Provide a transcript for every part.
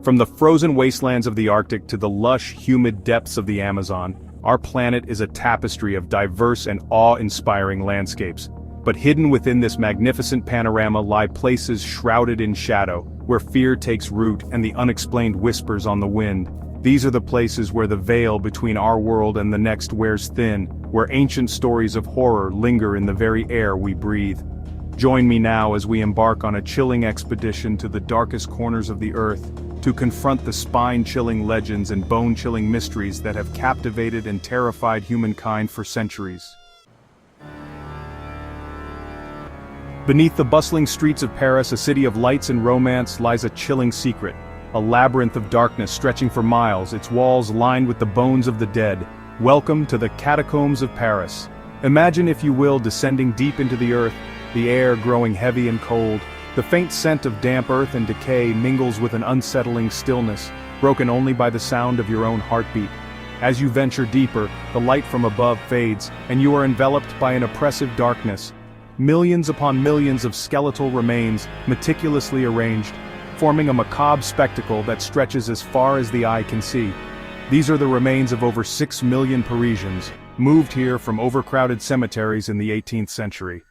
From the frozen wastelands of the Arctic to the lush, humid depths of the Amazon, our planet is a tapestry of diverse and awe-inspiring landscapes. But hidden within this magnificent panorama lie places shrouded in shadow, where fear takes root and the unexplained whispers on the wind. These are the places where the veil between our world and the next wears thin, where ancient stories of horror linger in the very air we breathe. Join me now as we embark on a chilling expedition to the darkest corners of the earth, to confront the spine-chilling legends and bone-chilling mysteries that have captivated and terrified humankind for centuries. Beneath the bustling streets of Paris, a city of lights and romance, lies a chilling secret. A labyrinth of darkness stretching for miles, its walls lined with the bones of the dead. Welcome to the catacombs of Paris. Imagine, if you will, descending deep into the earth, the air growing heavy and cold. The faint scent of damp earth and decay mingles with an unsettling stillness, broken only by the sound of your own heartbeat. As you venture deeper, the light from above fades, and you are enveloped by an oppressive darkness. Millions upon millions of skeletal remains, meticulously arranged, forming a macabre spectacle that stretches as far as the eye can see. These are the remains of over 6 million Parisians, moved here from overcrowded cemeteries in the 18th century.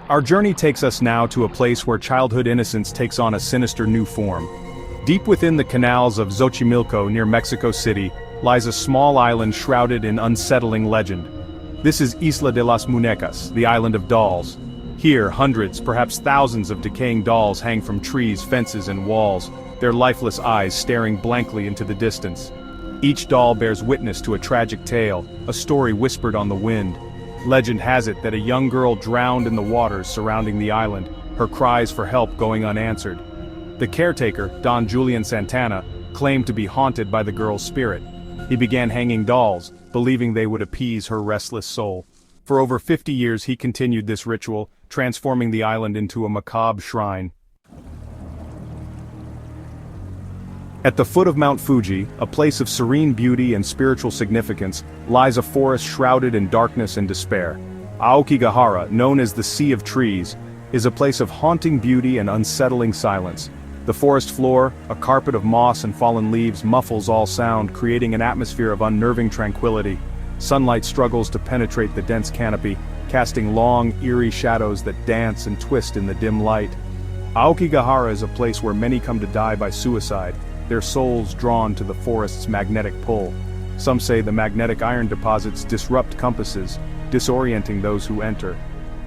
Our journey takes us now to a place where childhood innocence takes on a sinister new form. Deep within the canals of Xochimilco near Mexico City lies a small island shrouded in unsettling legend. This is Isla de las Muñecas, the island of dolls. Here, hundreds, perhaps thousands of decaying dolls hang from trees, fences, and walls, their lifeless eyes staring blankly into the distance. Each doll bears witness to a tragic tale, a story whispered on the wind. Legend has it that a young girl drowned in the waters surrounding the island, her cries for help going unanswered. The caretaker, Don Julian Santana, claimed to be haunted by the girl's spirit. He began hanging dolls, believing they would appease her restless soul. For over 50 years he continued this ritual, transforming the island into a macabre shrine. At the foot of Mount Fuji, a place of serene beauty and spiritual significance, lies a forest shrouded in darkness and despair. Aokigahara, known as the Sea of Trees, is a place of haunting beauty and unsettling silence. The forest floor, a carpet of moss and fallen leaves, muffles all sound, creating an atmosphere of unnerving tranquility. Sunlight struggles to penetrate the dense canopy, casting long, eerie shadows that dance and twist in the dim light. Aokigahara is a place where many come to die by suicide, their souls drawn to the forest's magnetic pull. Some say the magnetic iron deposits disrupt compasses, disorienting those who enter.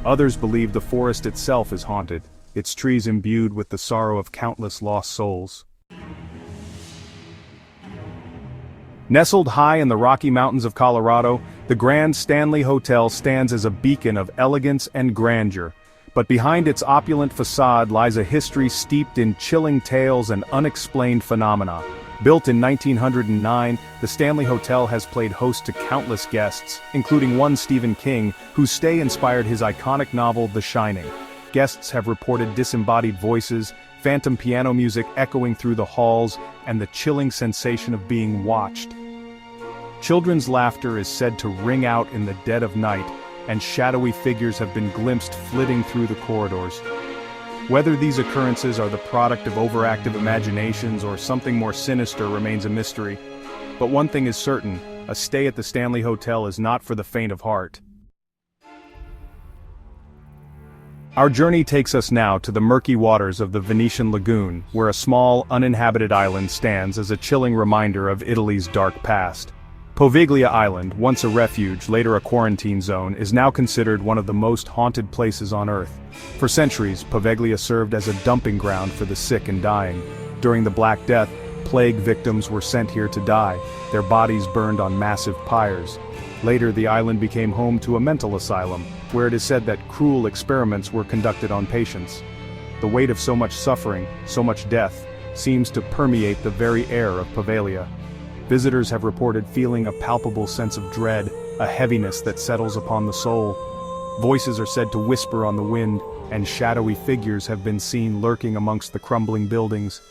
Others believe the forest itself is haunted, its trees imbued with the sorrow of countless lost souls. Nestled high in the Rocky Mountains of Colorado, the Grand Stanley Hotel stands as a beacon of elegance and grandeur. But behind its opulent facade lies a history steeped in chilling tales and unexplained phenomena. Built in 1909, the Stanley Hotel has played host to countless guests, including one Stephen King, whose stay inspired his iconic novel The Shining. Guests have reported disembodied voices, phantom piano music echoing through the halls, and the chilling sensation of being watched. Children's laughter is said to ring out in the dead of night, and shadowy figures have been glimpsed flitting through the corridors. Whether these occurrences are the product of overactive imaginations or something more sinister remains a mystery. But one thing is certain, a stay at the Stanley Hotel is not for the faint of heart. Our journey takes us now to the murky waters of the Venetian Lagoon, where a small, uninhabited island stands as a chilling reminder of Italy's dark past. Poveglia Island, once a refuge, later a quarantine zone, is now considered one of the most haunted places on Earth. For centuries, Poveglia served as a dumping ground for the sick and dying. During the Black Death, plague victims were sent here to die, their bodies burned on massive pyres. Later, the island became home to a mental asylum, where it is said that cruel experiments were conducted on patients. The weight of so much suffering, so much death, seems to permeate the very air of Poveglia. Visitors have reported feeling a palpable sense of dread, a heaviness that settles upon the soul. Voices are said to whisper on the wind, and shadowy figures have been seen lurking amongst the crumbling buildings.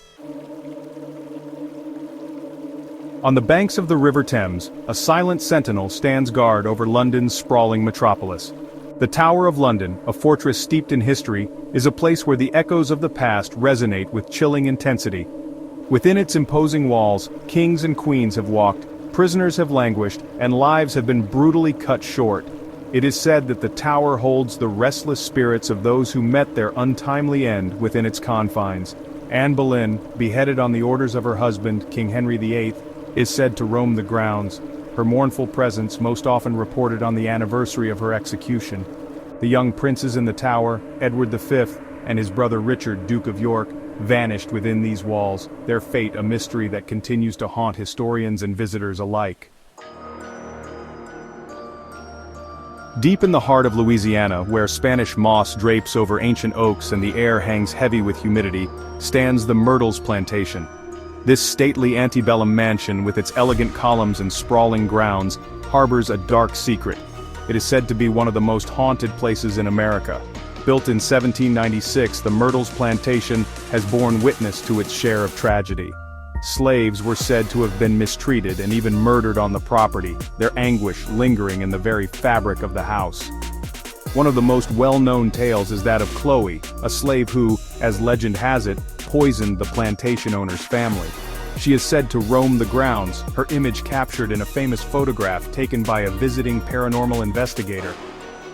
On the banks of the River Thames, a silent sentinel stands guard over London's sprawling metropolis. The Tower of London, a fortress steeped in history, is a place where the echoes of the past resonate with chilling intensity. Within its imposing walls, kings and queens have walked, prisoners have languished, and lives have been brutally cut short. It is said that the tower holds the restless spirits of those who met their untimely end within its confines. Anne Boleyn, beheaded on the orders of her husband, King Henry VIII, is said to roam the grounds, her mournful presence most often reported on the anniversary of her execution. The young princes in the tower, Edward V, and his brother Richard, Duke of York, vanished within these walls, their fate a mystery that continues to haunt historians and visitors alike. Deep in the heart of Louisiana, where Spanish moss drapes over ancient oaks and the air hangs heavy with humidity, stands the Myrtles Plantation. This stately antebellum mansion, with its elegant columns and sprawling grounds, harbors a dark secret. It is said to be one of the most haunted places in America. Built in 1796, the Myrtles Plantation has borne witness to its share of tragedy. Slaves were said to have been mistreated and even murdered on the property, their anguish lingering in the very fabric of the house. One of the most well-known tales is that of Chloe, a slave who, as legend has it, poisoned the plantation owner's family. She is said to roam the grounds, her image captured in a famous photograph taken by a visiting paranormal investigator.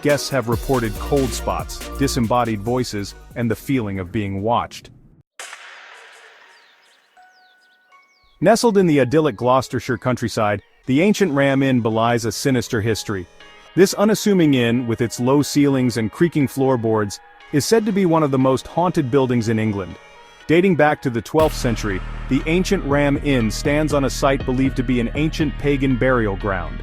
Guests have reported cold spots, disembodied voices, and the feeling of being watched. Nestled in the idyllic Gloucestershire countryside, the ancient Ram Inn belies a sinister history. This unassuming inn, with its low ceilings and creaking floorboards, is said to be one of the most haunted buildings in England. Dating back to the 12th century, the ancient Ram Inn stands on a site believed to be an ancient pagan burial ground.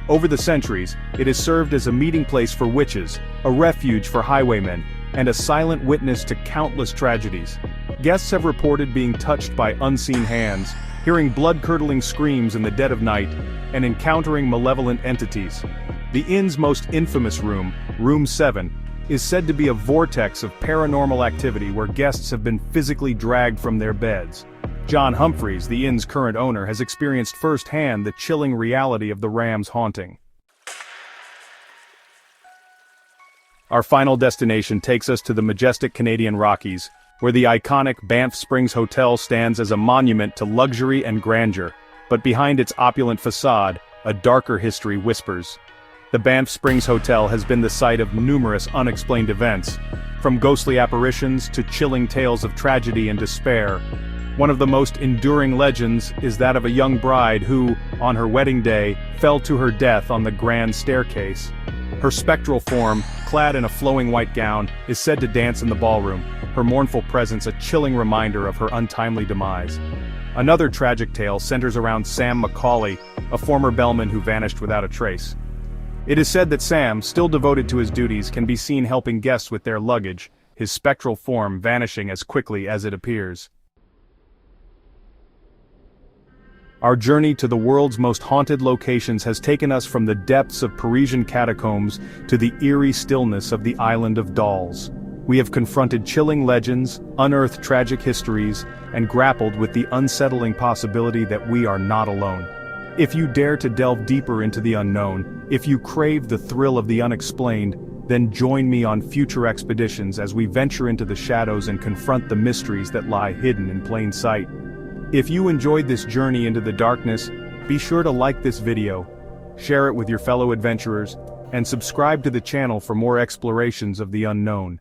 Over the centuries, it has served as a meeting place for witches, a refuge for highwaymen, and a silent witness to countless tragedies. Guests have reported being touched by unseen hands, hearing blood-curdling screams in the dead of night, and encountering malevolent entities. The inn's most infamous room, Room 7, is said to be a vortex of paranormal activity where guests have been physically dragged from their beds. John Humphreys, the inn's current owner, has experienced firsthand the chilling reality of the Ram's haunting. Our final destination takes us to the majestic Canadian Rockies, where the iconic Banff Springs Hotel stands as a monument to luxury and grandeur, but behind its opulent facade, a darker history whispers. The Banff Springs Hotel has been the site of numerous unexplained events, from ghostly apparitions to chilling tales of tragedy and despair. One of the most enduring legends is that of a young bride who, on her wedding day, fell to her death on the grand staircase. Her spectral form, clad in a flowing white gown, is said to dance in the ballroom, her mournful presence a chilling reminder of her untimely demise. Another tragic tale centers around Sam Macaulay, a former bellman who vanished without a trace. It is said that Sam, still devoted to his duties, can be seen helping guests with their luggage, his spectral form vanishing as quickly as it appears. Our journey to the world's most haunted locations has taken us from the depths of Parisian catacombs to the eerie stillness of the island of Dolls. We have confronted chilling legends, unearthed tragic histories, and grappled with the unsettling possibility that we are not alone. If you dare to delve deeper into the unknown, if you crave the thrill of the unexplained, then join me on future expeditions as we venture into the shadows and confront the mysteries that lie hidden in plain sight. If you enjoyed this journey into the darkness, be sure to like this video, share it with your fellow adventurers, and subscribe to the channel for more explorations of the unknown.